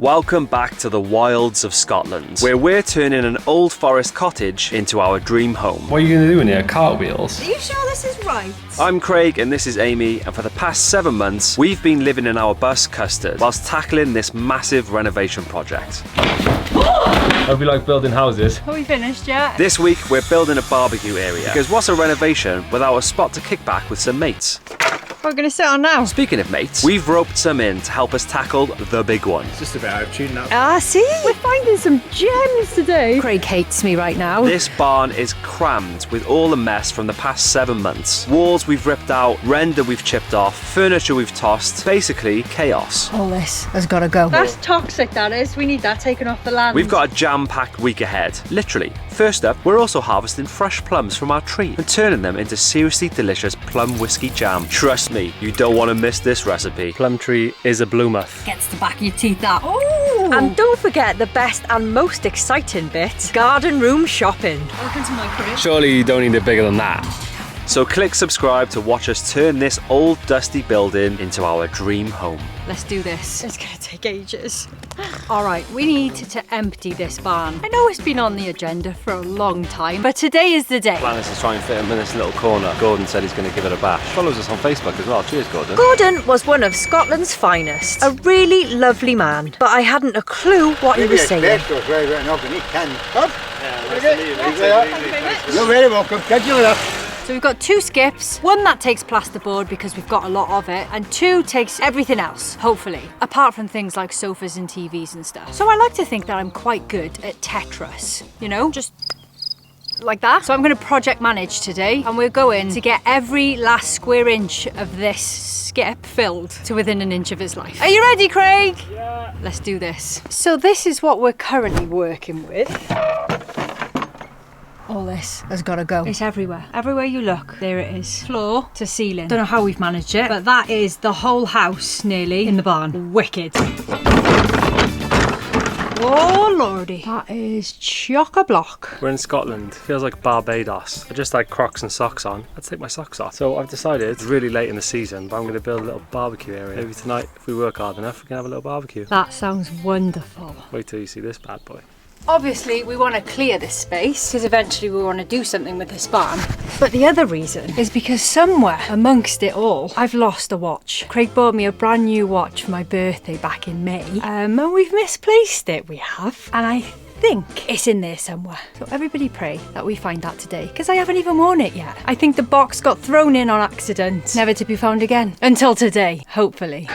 Welcome back to the wilds of Scotland, where we're turning an old forest cottage into our dream home. What are you going to do in here? Cartwheels? Are you sure this is right? I'm Craig and this is Amy, and for the past 7 months we've been living in our bus Custard whilst tackling this massive renovation project. Hope you like building houses. Are we finished yet? This week we're building a barbecue area, because what's a renovation without a spot to kick back with some mates? What are we going to sit on now? Speaking of mates, we've roped some in to help us tackle the big one. It's just about out of tune now. Ah, see? We're finding some gems today. Craig hates me right now. This barn is crammed with all the mess from the past 7 months. Walls we've ripped out, render we've chipped off, furniture we've tossed, basically chaos. All this has got to go. That's toxic, that is. We need that taken off the land. We've got a jam-packed week ahead, literally. First up, we're also harvesting fresh plums from our tree and turning them into seriously delicious plum whiskey jam. Trust me, you don't want to miss this recipe. Plum tree is a bloomer. Gets the back of your teeth out. Ooh. And don't forget the best and most exciting bit, garden room shopping. Welcome to my crib. Surely you don't need it bigger than that. So click subscribe to watch us turn this old dusty building into our dream home. Let's do this. It's going to take ages. All right, we need to empty this barn. I know it's been on the agenda for a long time, but today is the day. Plan is to try and fit him in this little corner. Gordon said he's going to give it a bash. Follows us on Facebook as well. Cheers, Gordon. Gordon was one of Scotland's finest. A really lovely man, but I hadn't a clue what he was saying. You're very welcome. Catch you later. So we've got 2 skips, one that takes plasterboard because we've got a lot of it, and 2 takes everything else, hopefully, apart from things like sofas and TVs and stuff. So I like to think that I'm quite good at Tetris, you know, just like that. So I'm going to project manage today, and we're going to get every last square inch of this skip filled to within an inch of his life. Are you ready, Craig? Yeah. Let's do this. So this is what we're currently working with. All this has got to go. It's everywhere. Everywhere you look, there it is. Floor to ceiling. Don't know how we've managed it, but that is the whole house nearly in the barn. Wicked. Oh lordy. That is chock-a-block. We're in Scotland. Feels like Barbados. I just had Crocs and socks on. Let's take my socks off. So I've decided, it's really late in the season, but I'm going to build a little barbecue area. Maybe tonight, if we work hard enough, we can have a little barbecue. That sounds wonderful. Wait till you see this bad boy. Obviously, we want to clear this space because eventually we want to do something with this barn. But the other reason is because somewhere amongst it all, I've lost a watch. Craig bought me a brand new watch for my birthday back in May, and we've misplaced it. We have, and I think it's in there somewhere. So everybody pray that we find that today, because I haven't even worn it yet. I think the box got thrown in on accident, never to be found again until today, hopefully.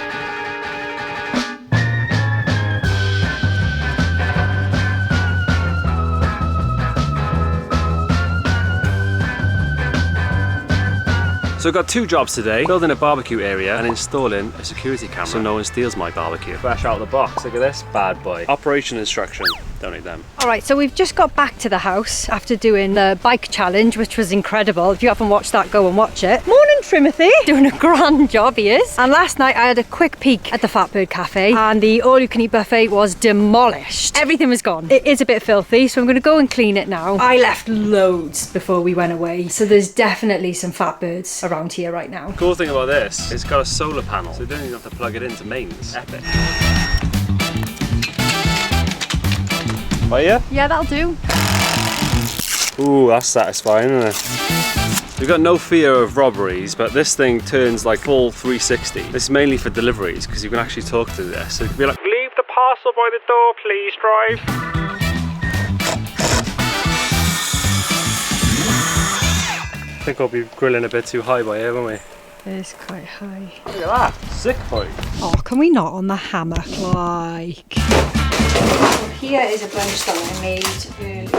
So I've got 2 jobs today, building a barbecue area and installing a security camera so no one steals my barbecue. Fresh out of the box, look at this bad boy. Operation instruction, don't need them. All right, so we've just got back to the house after doing the bike challenge, which was incredible. If you haven't watched that, go and watch it. Morning, Trimothy. Doing a grand job, he is. And last night I had a quick peek at the Fatbird Cafe, and the all-you-can-eat buffet was demolished. Everything was gone. It is a bit filthy, so I'm going to go and clean it now. I left loads before we went away, so there's definitely some Fatbirds around here right now. Cool thing about this, it's got a solar panel, so you don't even have to plug it into mains. Epic. Right, Yeah, that'll do. Ooh, that's satisfying, isn't it? We've got no fear of robberies, but this thing turns like full 360. This is mainly for deliveries, because you can actually talk to this. So you can be like, leave the parcel by the door, please, drive. I think I'll be grilling a bit too high by here, won't we? It is quite high. Look at that, sick boy. Oh, can we not on the hammer? Like. So here is a bunch that I made earlier.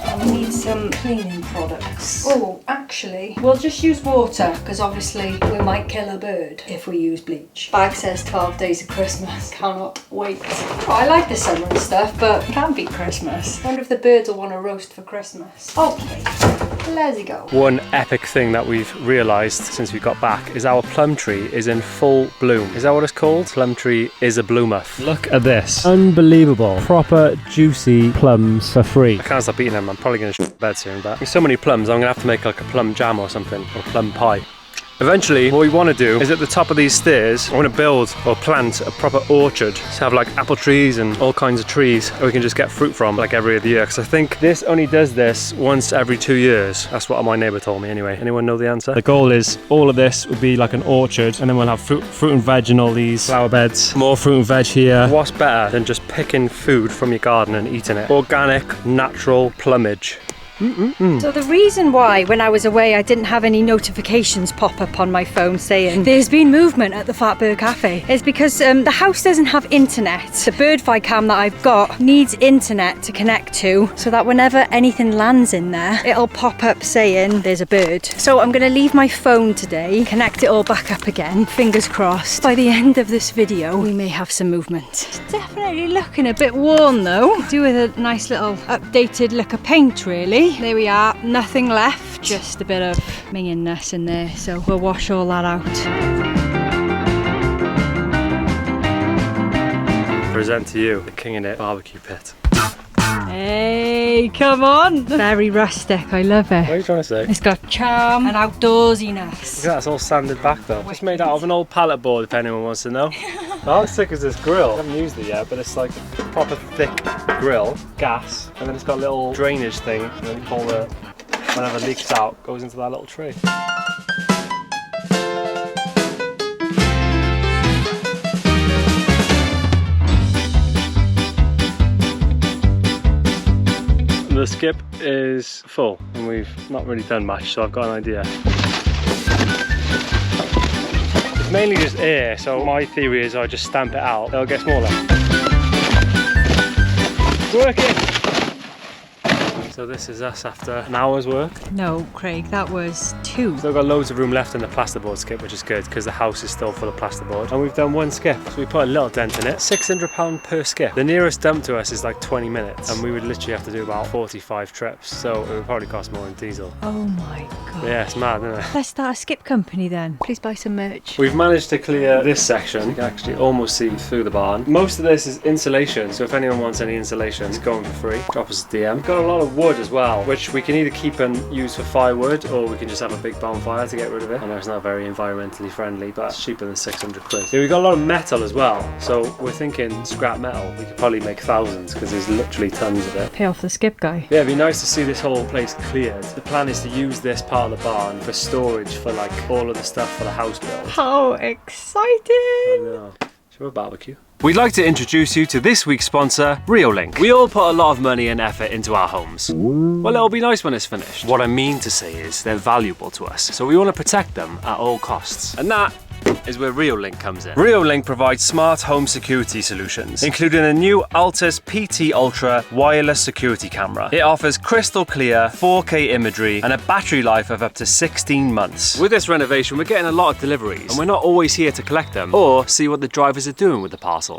And we need some cleaning products. Oh, actually, we'll just use water because obviously we might kill a bird if we use bleach. Bag says 12 days of Christmas. Cannot wait. Oh, I like the summer and stuff, but it can't beat Christmas. I wonder if the birds will want to roast for Christmas. Okay. Let's go. One epic thing that we've realised since we got back is our plum tree is in full bloom. Is that what it's called? Plum tree is a bloomer. Look at this. Unbelievable. Proper juicy plums for free. I can't stop eating them. I'm probably going to shit bed soon, but there's so many plums I'm going to have to make like a plum jam or something, or plum pie. Eventually, what we want to do is at the top of these stairs, I want to build or plant a proper orchard to have like apple trees and all kinds of trees that we can just get fruit from like every other year. Because I think this only does this once every 2 years. That's what my neighbour told me anyway. Anyone know the answer? The goal is all of this would be like an orchard, and then we'll have fruit and veg in all these flower beds. More fruit and veg here. What's better than just picking food from your garden and eating it? Organic, natural plumage. So the reason why when I was away I didn't have any notifications pop up on my phone saying there's been movement at the Fatberg Cafe is because the house doesn't have internet. The Birdfly cam that I've got needs internet to connect to, so that whenever anything lands in there it'll pop up saying there's a bird. So I'm going to leave my phone today, connect it all back up again, fingers crossed. By the end of this video we may have some movement. It's definitely looking a bit worn though. Do with a nice little updated lick of paint really. There we are, nothing left, just a bit of minginess in there, so we'll wash all that out. Present to you the King in It barbecue pit. Hey, come on! Very rustic, I love it. What are you trying to say? It's got charm and outdoorsiness. Yeah, it's all sanded back though. Just made out of an old pallet board if anyone wants to know. How thick is this grill? I haven't used it yet, but it's like a proper thick grill, gas, and then it's got a little drainage thing, and then you pull the, whenever it leaks out, goes into that little tray. The skip is full and we've not really done much, so I've got an idea. It's mainly just air, so my theory is I just stamp it out, it'll get smaller. Working! So this is us after an hour's work. No, Craig, that was 2. Still got loads of room left in the plasterboard skip, which is good because the house is still full of plasterboard. And we've done 1 skip, so we put a little dent in it. £600 per skip. The nearest dump to us is like 20 minutes, and we would literally have to do about 45 trips, so it would probably cost more than diesel. Oh my god. Yeah, it's mad, isn't it? Let's start a skip company then. Please buy some merch. We've managed to clear this section. You can actually almost see through the barn. Most of this is insulation, so if anyone wants any insulation, it's going for free. Drop us a DM. We've got a lot of wood as well, which we can either keep and use for firewood, or we can just have a big bonfire to get rid of it. I know it's not very environmentally friendly, but it's cheaper than 600 quid. Yeah, we've got a lot of metal as well, so we're thinking scrap metal. We could probably make thousands because there's literally tons of it. Pay off the skip guy. Yeah, it'd be nice to see this whole place cleared. The plan is to use this part of the barn for storage for like all of the stuff for the house build. How exciting! I know. Should we have a barbecue? We'd like to introduce you to this week's sponsor, Reolink. We all put a lot of money and effort into our homes. Well, it'll be nice when it's finished. What I mean to say is they're valuable to us, so we want to protect them at all costs. And that is where Reolink comes in. Reolink provides smart home security solutions, including a new Altus PT Ultra wireless security camera. It offers crystal clear 4K imagery and a battery life of up to 16 months. With this renovation, we're getting a lot of deliveries, and we're not always here to collect them or see what the drivers are doing with the parcels.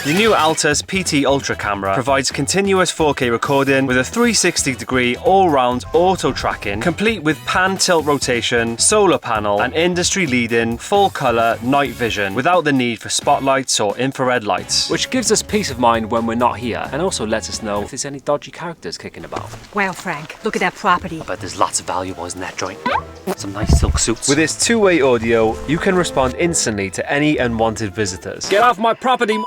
The new Altus PT Ultra camera provides continuous 4K recording with a 360-degree all-round auto tracking, complete with pan tilt rotation, solar panel, and industry-leading full-color night vision without the need for spotlights or infrared lights, which gives us peace of mind when we're not here, and also lets us know if there's any dodgy characters kicking about. Wow, Frank, look at that property. But there's lots of valuables in that joint. Some nice silk suits. With its two-way audio, you can respond instantly to any unwanted visitors. Get off my property,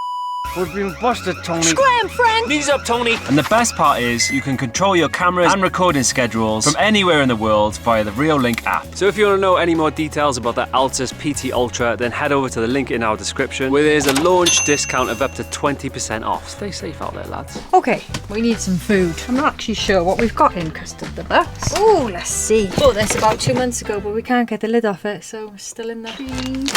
We've been busted, Tony. Scram, Frank! Knees up, Tony! And the best part is, you can control your cameras and recording schedules from anywhere in the world via the Reolink app. So if you want to know any more details about the Altus PT Ultra, then head over to the link in our description, where there's a launch discount of up to 20% off. Stay safe out there, lads. Okay, we need some food. I'm not actually sure what we've got in custard the bus. Oh, let's see. Oh, this about 2 months ago, but we can't get the lid off it, so we're still in the cheese.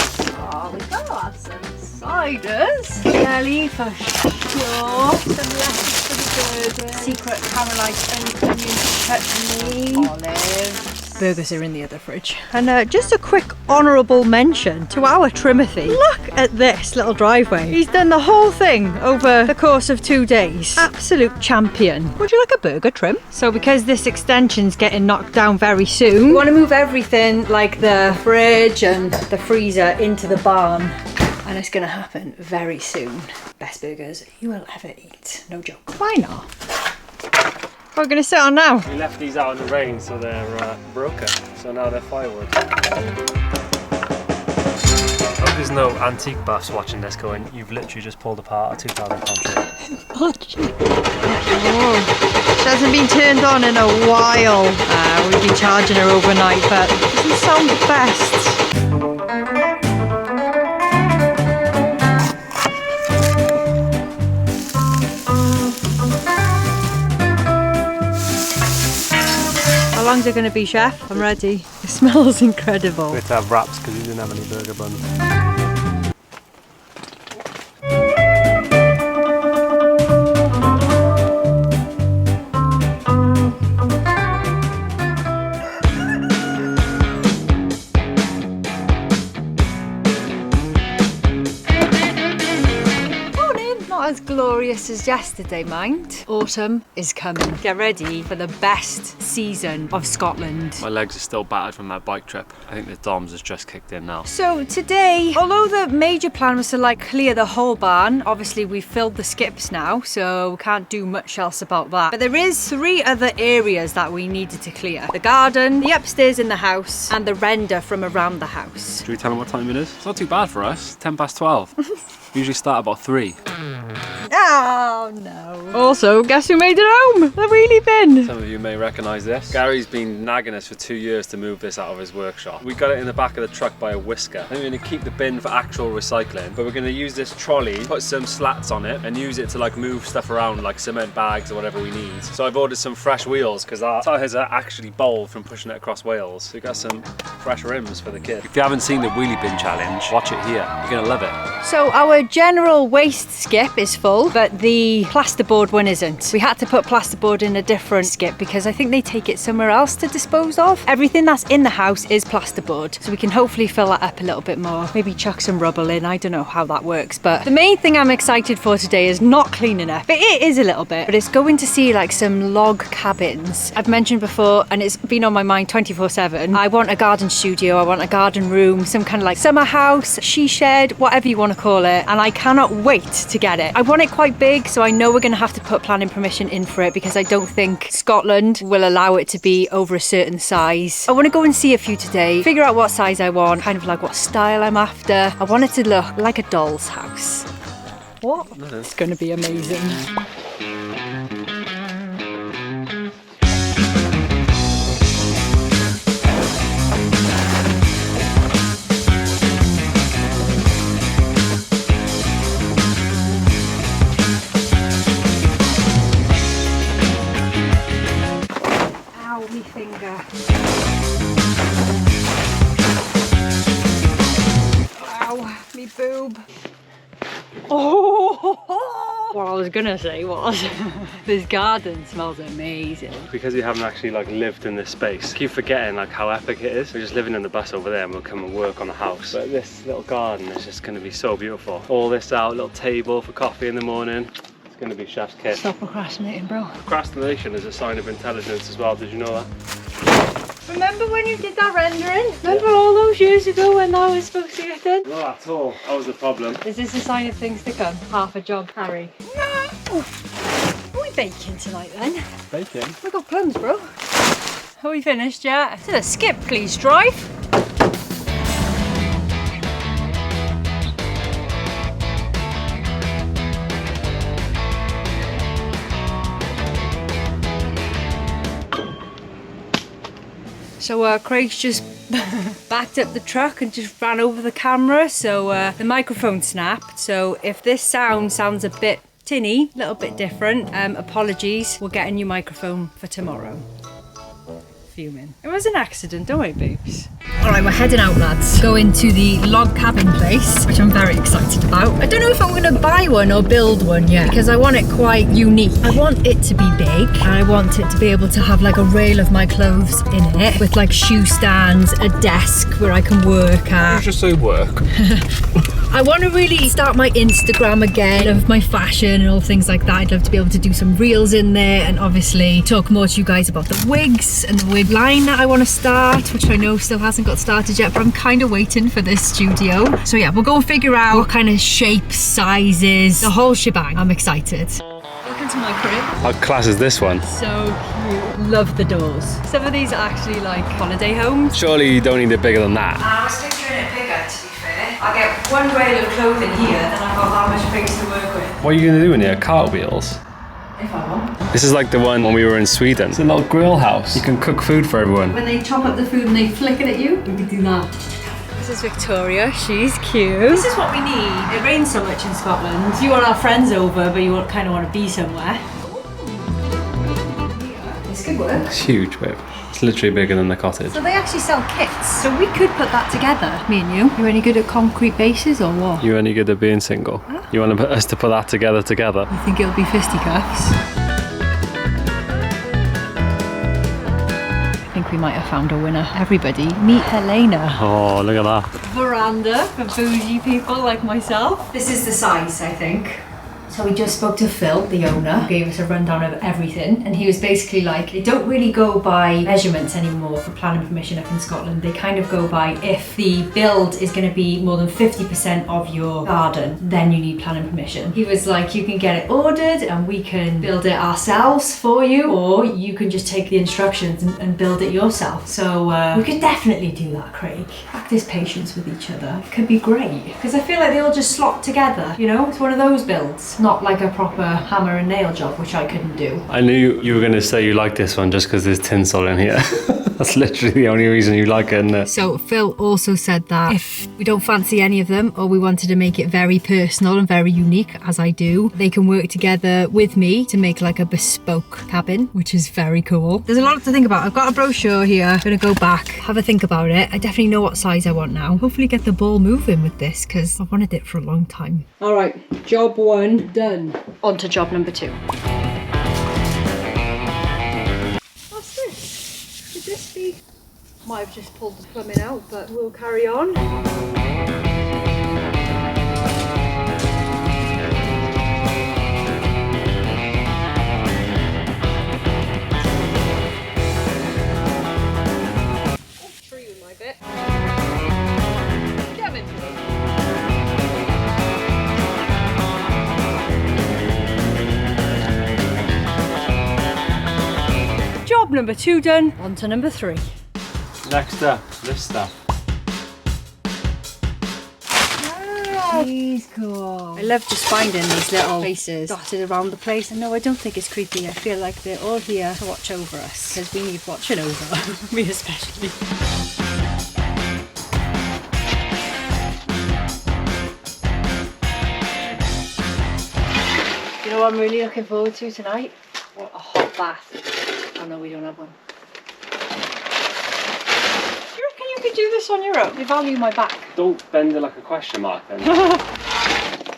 Oh, we got some ciders. Jelly for sure. Some lettuce for the burger. Secret caramelized onion chutney. Olives. Burgers are in the other fridge. And just a quick honourable mention to our Trimothy. Look at this little driveway. He's done the whole thing over the course of 2 days. Absolute champion. Would you like a burger, Trim? So because this extension's getting knocked down very soon, we want to move everything like the fridge and the freezer into the barn. And it's going to happen very soon. Best burgers you will ever eat. No joke. Why not? What are we going to sit on now? We left these out in the rain, so they're broken. So now they're firewood. I hope there's no antique buffs watching this going, you've literally just pulled apart a £2,000 tree. She hasn't been turned on in a while. We've been charging her overnight, but it doesn't sound the best. How long's it going to be, Chef? I'm ready. It smells incredible. We had to have wraps because we didn't have any burger buns. As glorious as yesterday, mind. Autumn is coming. Get ready for the best season of Scotland. My legs are still battered from that bike trip. I think the DOMS has just kicked in now. So today, although the major plan was to like clear the whole barn, obviously we filled the skips now, so we can't do much else about that. But there is 3 other areas that we needed to clear. The garden, the upstairs in the house, and the render from around the house. Should we tell them what time it is? It's not too bad for us. 12:10. We usually start about 3. Oh no. Also, guess who made it home? The wheelie bin. Some of you may recognise this. Gary's been nagging us for 2 years to move this out of his workshop. We got it in the back of the truck by a whisker. I think we're going to keep the bin for actual recycling, but we're going to use this trolley, put some slats on it, and use it to like move stuff around like cement bags or whatever we need. So I've ordered some fresh wheels because our tyres are actually bowled from pushing it across Wales. So we got some fresh rims for the kid. If you haven't seen the wheelie bin challenge, watch it here. You're going to love it. So our general waste skip is full, but the plasterboard one isn't. We had to put plasterboard in a different skip because I think they take it somewhere else to dispose of. Everything that's in the house is plasterboard, so we can hopefully fill that up a little bit more. Maybe chuck some rubble in. I don't know how that works, but the main thing I'm excited for today is not cleaning up. It is a little bit, but it's going to see like some log cabins. I've mentioned before, and it's been on my mind 24/7. I want a garden studio, I want a garden room, some kind of like summer house, she shed, whatever you want to call it, and I cannot wait to get it. I want it quite big, so I know we're going to have to put planning permission in for it because I don't think Scotland will allow it to be over a certain size. I want to go and see a few today, figure out what size I want, kind of like what style I'm after. I want it to look like a doll's house. What? It's going to be amazing. Boob. Oh, what I was gonna say was this garden smells amazing. Because we haven't actually like lived in this space, I keep forgetting like how epic it is. We're just living in the bus over there and we'll come and work on the house. But this little garden is just gonna be so beautiful. All this out, little table for coffee in the morning. It's gonna be chef's kiss. Stop procrastinating, bro. Procrastination is a sign of intelligence as well, did you know that? Remember when you did that rendering? Remember all those years ago when that was supposed to get done? Not at all. That was the problem. Is this a sign of things to come? Half a job, Harry. No! Are we baking tonight then? Baking? We've got plums, bro. Are we finished yet? To the skip, please, drive. So Craig's just backed up the truck and just ran over the camera, so the microphone snapped. So if this sounds a bit tinny, a little bit different, apologies. We'll get a new microphone for tomorrow. Fuming. It was an accident, don't worry, babes. Alright, we're heading out, lads. Going to the log cabin place, which I'm very excited about. I don't know if I'm going to buy one or build one yet, because I want it quite unique. I want it to be big, and I want it to be able to have like a rail of my clothes in it, with like shoe stands, a desk where I can work at. You just say work. I want to really start my Instagram again of my fashion and all things like that. I'd love to be able to do some reels in there and obviously talk more to you guys about the wigs and the wig line that I want to start, which I know still hasn't got started yet, but I'm kind of waiting for this studio. So yeah, we'll go and figure out what kind of shapes, sizes, the whole shebang. I'm excited. Looking into my crib. How class is this one? So cute. Love the doors. Some of these are actually like holiday homes. Surely you don't need it bigger than that. I was picturing it bigger, to be fair. I get one rail of clothing here, then I've got that much space to work with. What are you going to do in here? Cartwheels? If I want. This is like the one when we were in Sweden. It's a little grill house. You can cook food for everyone. When they chop up the food and they flick it at you, we could do that. This is Victoria, she's cute. This is what we need. It rains so much in Scotland. You want our friends over, but you kind of want to be somewhere. This could work. It's huge, babe. It's literally bigger than the cottage. So they actually sell kits, so we could put that together, me and you. You're any good at concrete bases or what? You only good at being single? Huh? You want us to put that together? You think it'll be fisticuffs? I think we might have found a winner. Everybody, meet Helena. Oh, look at that. Veranda for bougie people like myself. This is the size, I think. So we just spoke to Phil, the owner, who gave us a rundown of everything, and he was basically like, they don't really go by measurements anymore for planning permission up in Scotland. They kind of go by if the build is going to be more than 50% of your garden, then you need planning permission. He was like, you can get it ordered and we can build it ourselves for you, or you can just take the instructions and build it yourself. So we could definitely do that, Craig. Practice patience with each other. It could be great, because I feel like they all just slot together, you know? It's one of those builds. Not like a proper hammer and nail job, which I couldn't do. I knew you were going to say you like this one just because there's tinsel in here. That's literally the only reason you like it, isn't it? So Phil also said that if we don't fancy any of them, or we wanted to make it very personal and very unique, as I do, they can work together with me to make like a bespoke cabin, which is very cool. There's a lot to think about. I've got a brochure here. I'm gonna go back, have a think about it. I definitely know what size I want now. Hopefully get the ball moving with this, because I've wanted it for a long time. All right, job 1 done. On to job number 2. What's this? Could this be? Might have just pulled the plumbing out, but we'll carry on. Tree with my bit. Kevin. Job number 2 done. On to number 3. Next up, this stuff. He's cool. I love just finding these little places dotted around the place. And no, I don't think it's creepy. I feel like they're all here to watch over us, because we need watching over. Me especially. You know what I'm really looking forward to tonight? What, a hot bath. Oh no, we don't have one. Do you reckon you could do this on your own? You value my back. Don't bend it like a question mark then.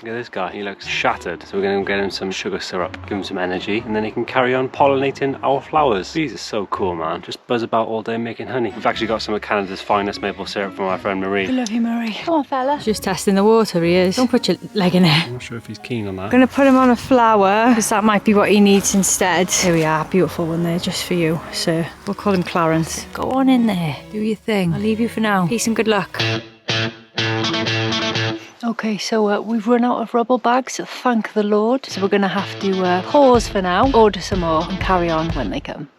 Look at this guy, he looks shattered. So we're going to get him some sugar syrup, give him some energy, and then he can carry on pollinating our flowers. These are so cool, man. Just buzz about all day making honey. We've actually got some of Canada's finest maple syrup from our friend Marie. I love you, Marie. Come on, fella. Just testing the water, he is. Don't put your leg in it. I'm not sure if he's keen on that. I'm going to put him on a flower, because that might be what he needs instead. Here we are, beautiful one there, just for you, sir. We'll call him Clarence. Go on in there, do your thing. I'll leave you for now. Peace and good luck. Okay, so we've run out of rubble bags, thank the Lord. So we're going to have to pause for now, order some more, and carry on when they come.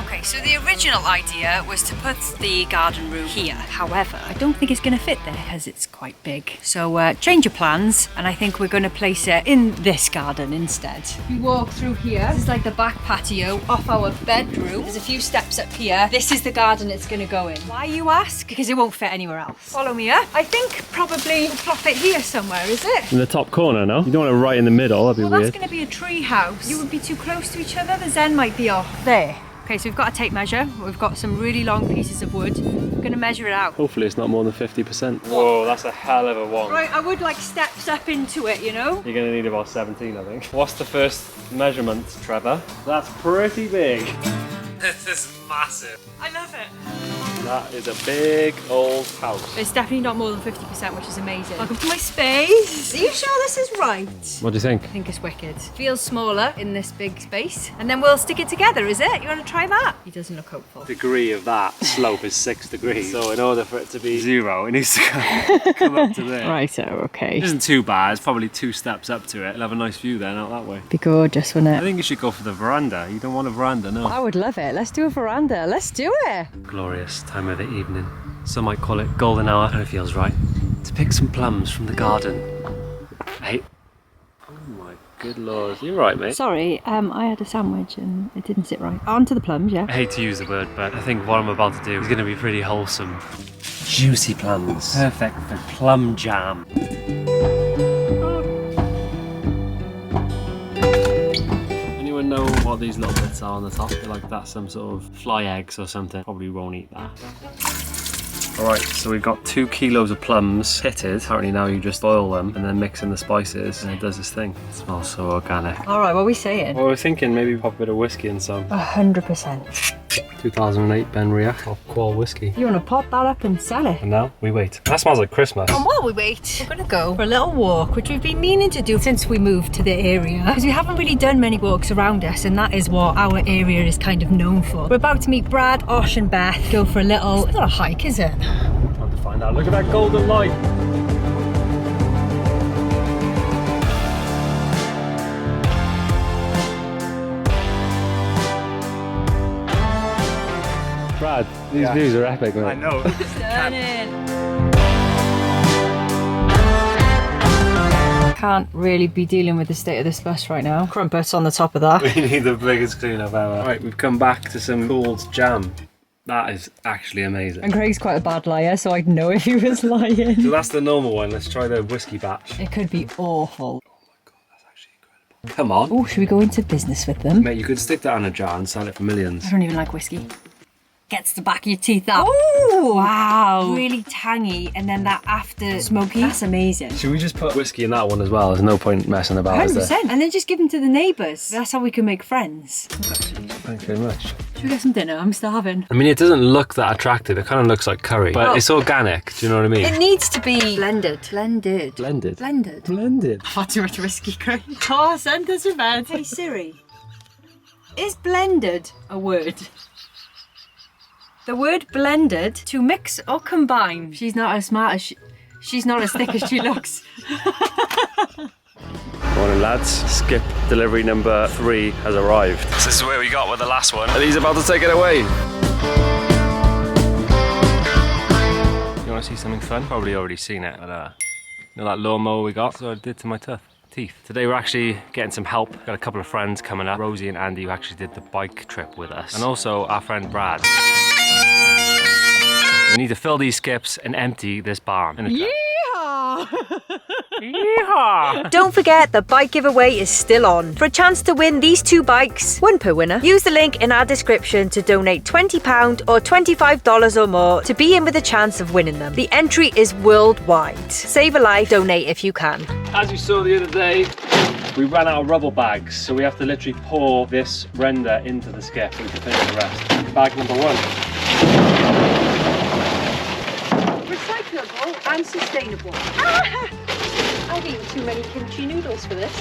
Okay, so the original idea was to put the garden room here. However, I don't think it's going to fit there because it's quite big. So change of plans, and I think we're going to place it in this garden instead. We walk through here. This is like the back patio off our bedroom. There's a few steps up here. This is the garden it's going to go in. Why, you ask? Because it won't fit anywhere else. Follow me up. I think probably we'll plop it here somewhere, is it? In the top corner, no? You don't want it right in the middle, that'd be Well, weird. that's going to be a tree house. You would be too close to each other. The zen might be off. There. Okay, so we've got a tape measure. We've got some really long pieces of wood. We're going to measure it out. Hopefully it's not more than 50%. Whoa, that's a hell of a one. Right, I would like steps up into it, you know? You're going to need about 17, I think. What's the first measurement, Trevor? That's pretty big. This is massive. I love it. That is a big old house. It's definitely not more than 50%, which is amazing. Welcome to my space. Are you sure this is right? What do you think? I think it's wicked. Feels smaller in this big space. And then we'll stick it together, is it? You want to try that? He doesn't look hopeful. Degree of that slope is 6 degrees. So in order for it to be 0, it needs to come up to there. Right, so okay. It isn't too bad. It's probably 2 steps up to it. You'll have a nice view then out that way. Be gorgeous, wouldn't I it? think you should go for the veranda. You don't want a veranda, no. I would love it. Let's do a veranda. Let's do it. Glorious time of the evening. Some might call it golden hour, and it feels right to pick some plums from the garden. Hey. Oh my good lord. You're right, mate. Sorry, I had a sandwich and it didn't sit right. On to the plums, yeah. I hate to use the word, but I think what I'm about to do is going to be pretty wholesome. Juicy plums. Perfect for plum jam. Anyone know what these little bits are on the top? They're like that's some sort of fly eggs or something. Probably won't eat that. Alright, so we've got 2 kilos of plums pitted. Apparently now you just boil them and then mix in the spices and it does this thing. It smells so organic. Alright, what are we saying? Well, we're thinking maybe pop a bit of whiskey in some. 100%. 2008 Ben Riach top qual whiskey. You want to pop that up and sell it? And now we wait. That smells like Christmas. And while we wait, we're going to go for a little walk, which we've been meaning to do since we moved to the area. Because we haven't really done many walks around us, and that is what our area is kind of known for. We're about to meet Brad, Osh and Beth. Go for a little, it's not a hike, is it? Time to find out. Look at that golden light. Brad, these views are epic, man. I know. Stunning. Can't really be dealing with the state of this bus right now. Crumpets on the top of that. We need the biggest clean-up ever. Right, we've come back to some cooled jam. That is actually amazing. And Craig's quite a bad liar, so I'd know if he was lying. So that's the normal one. Let's try the whiskey batch. It could be awful. Come on. Oh, should we go into business with them? Mate, you could stick that in a jar and sell it for millions. I don't even like whiskey. Gets the back of your teeth out. Oh, wow. Really tangy, and then that after smoky. That's amazing. Should we just put whiskey in that one as well? There's no point messing about, is 100%. there? And then just give them to the neighbours. That's how we can make friends. Thanks very much. Should we get some dinner? I'm starving. I mean, it doesn't look that attractive. It kind of looks like curry, but it's organic. Do you know what I mean? It needs to be blended. Blended. Blended. Blended. Blended. Far too much whiskey, Craig. Oh, send us a bed. Hey Siri, is blended a word? The word blended, to mix or combine. She's not as smart as she's not as thick as she looks. Morning lads, skip delivery number 3 has arrived. This is where we got with the last one, and he's about to take it away. You want to see something fun? Probably already seen it, but you know that lawnmower we got? That's what I did to my teeth. Today we're actually getting some help. Got a couple of friends coming up, Rosie and Andy, who actually did the bike trip with us, and also our friend Brad. We need to fill these skips and empty this barn. Yeehaw! Yeehaw! Don't forget the bike giveaway is still on. For a chance to win these 2 bikes, 1 per winner, use the link in our description to donate £20 or $25 or more to be in with a chance of winning them. The entry is worldwide. Save a life, donate if you can. As you saw the other day, we ran out of rubble bags, so we have to literally pour this render into the skip and finish the rest. Bag number 1. Recyclable and sustainable. I've eaten too many kimchi noodles for this.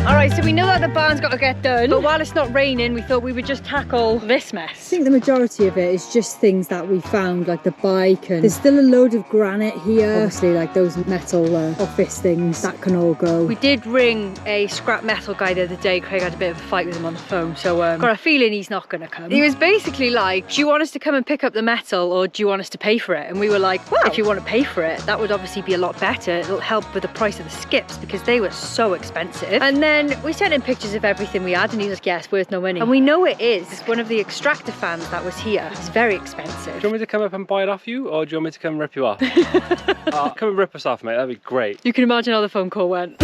Alright, so we know that the barn's got to get done, but while it's not raining, we thought we would just tackle this mess. I think the majority of it is just things that we found, like the bike, and there's still a load of granite here. Obviously, like those metal office things, that can all go. We did ring a scrap metal guy the other day. Craig had a bit of a fight with him on the phone, so got a feeling he's not going to come. He was basically like, do you want us to come and pick up the metal, or do you want us to pay for it? And we were like, well, if you want to pay for it, that would obviously be a lot better. It'll help with the price of the skips, because they were so expensive. And then we sent him pictures of everything we had, and he was like, yeah, it's worth no money. And we know it is. It's one of the extractor fans that was here. It's very expensive. Do you want me to come up and buy it off you, or do you want me to come and rip you off? Come and rip us off, mate. That'd be great. You can imagine how the phone call went.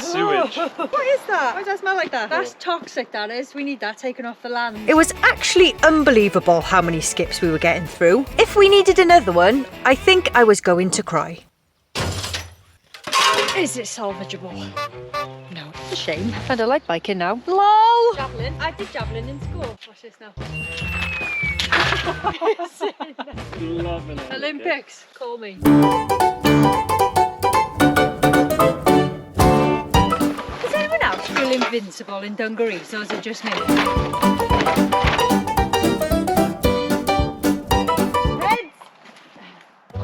Sewage. What is that? Why does that smell like that? That's toxic, that is. We need that taken off the land. It was actually unbelievable how many skips we were getting through. If we needed another one, I think I was going to cry. Is it salvageable? No. It's a shame. I kind of like biking now. LOL! Javelin. I did javelin in school. Watch this now. Loving it. Olympics, call me. Does anyone else feel invincible in dungarees, or is it just me?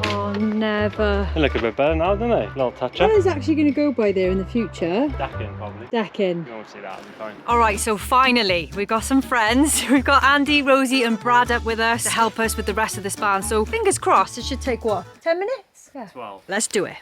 Oh, never. They look a bit better now, don't they? Little touch What up. is actually going to go by there in the future? Decking, probably. Decking. You won't see that, it'll be fine. All right, so finally, we've got some friends. We've got Andy, Rosie and Brad up with us to help us with the rest of this barn. So fingers crossed, it should take what, 10 minutes? Yeah. 12. Let's do it.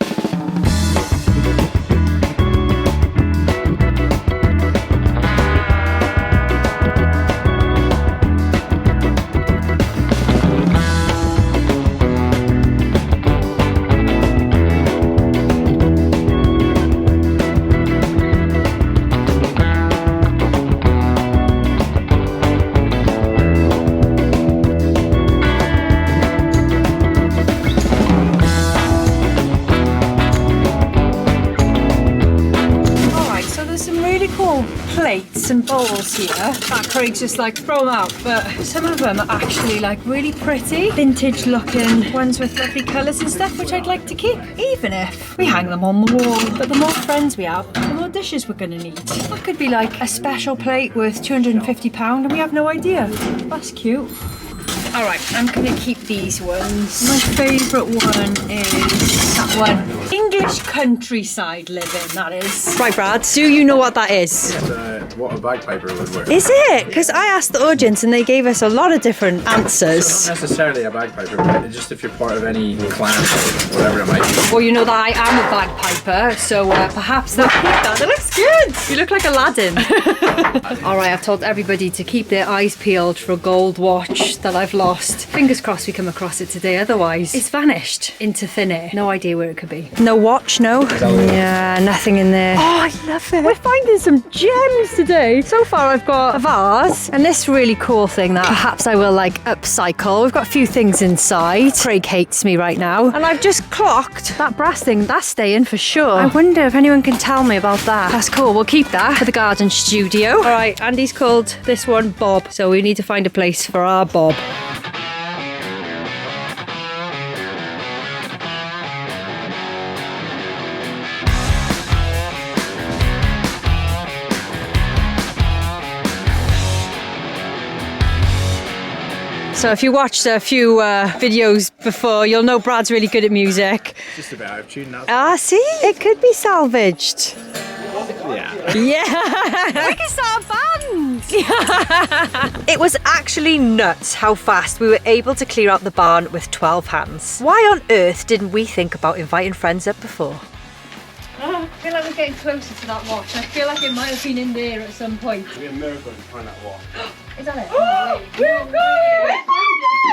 Plates and bowls here that Craig's just like throw them out, but some of them are actually like really pretty vintage looking ones with lovely colours and stuff, which I'd like to keep even if we hang them on the wall. But the more friends we have, the more dishes we're gonna need. That could be like a special plate worth £250 and we have no idea. That's cute. All right, I'm gonna keep these ones. My favourite one is that one. English countryside living, that is. Right, Brad, do you know what that is? What a bagpiper would wear. Is it? Because I asked the audience and they gave us a lot of different answers. Not necessarily a bagpiper, but just if you're part of any clan or whatever it might be. Well, you know that I am a bagpiper, so perhaps they'll keep that. It looks good. You look like Aladdin. All right, I've told everybody to keep their eyes peeled for a gold watch that I've lost. Fingers crossed we come across it today, otherwise it's vanished into thin air. No idea where it could be. No watch, no? Yeah, nothing in there. Oh, I love it. We're finding some gems today. So far I've got a vase and this really cool thing that perhaps I will like upcycle. We've got a few things inside. Craig hates me right now. And I've just clocked that brass thing. That's staying for sure. I wonder if anyone can tell me about that. That's cool. We'll keep that for the garden studio. All right, Andy's called this one Bob. So we need to find a place for our Bob. So if you watched a few videos before, you'll know Brad's really good at music. Just a bit out of tune now. Ah, see? It could be salvaged. Yeah. Yeah. We can start a band. It was actually nuts how fast we were able to clear out the barn with 12 hands. Why on earth didn't we think about inviting friends up before? I feel like we're getting closer to that watch. I feel like it might have been in there at some point. It'd be a miracle if you find that watch. Is that it? We're going!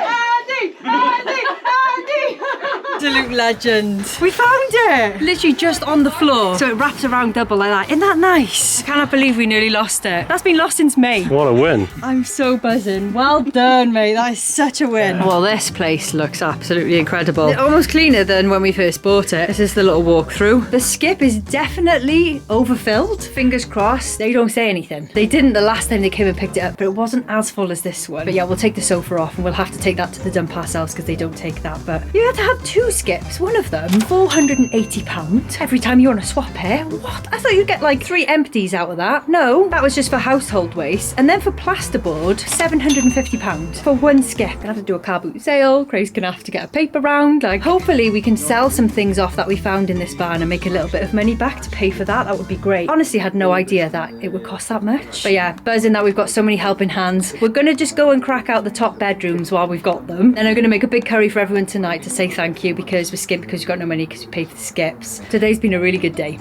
Andy! Andy! Andy! Absolute legend. We found it! Literally just on the floor. So it wraps around double like that. Isn't that nice? I cannot believe we nearly lost it. That's been lost since May. What a win. I'm so buzzing. Well done, mate. That is such a win. Well, this place looks absolutely incredible. Almost cleaner than when we first bought it. This is the little walkthrough. The skip is definitely overfilled. Fingers crossed they don't say anything. They didn't the last time they came and picked it up, but it wasn't as full as this one. But yeah, we'll take the sofa off and we'll have to take that to the dump ourselves because they don't take that. But you had to have two skips. One of them, £480 every time you want to swap it. What? I thought you'd get like 3 empties out of that. No, that was just for household waste. And then for plasterboard, £750 for one skip. Gonna have to do a car boot sale. Craig's gonna have to get a paper round. Like, hopefully we can sell some things off that we found in this barn and make a little bit of money back to pay for that. That would be great. Honestly, had no idea that it would cost that much. But yeah, buzzing that we've got so many helping hands. We're gonna just go and crack out the top bedrooms while we've got them. Then I'm gonna make a big curry for everyone tonight to say thank you because we're skint because we've got no money because we paid for the skips. Today's been a really good day.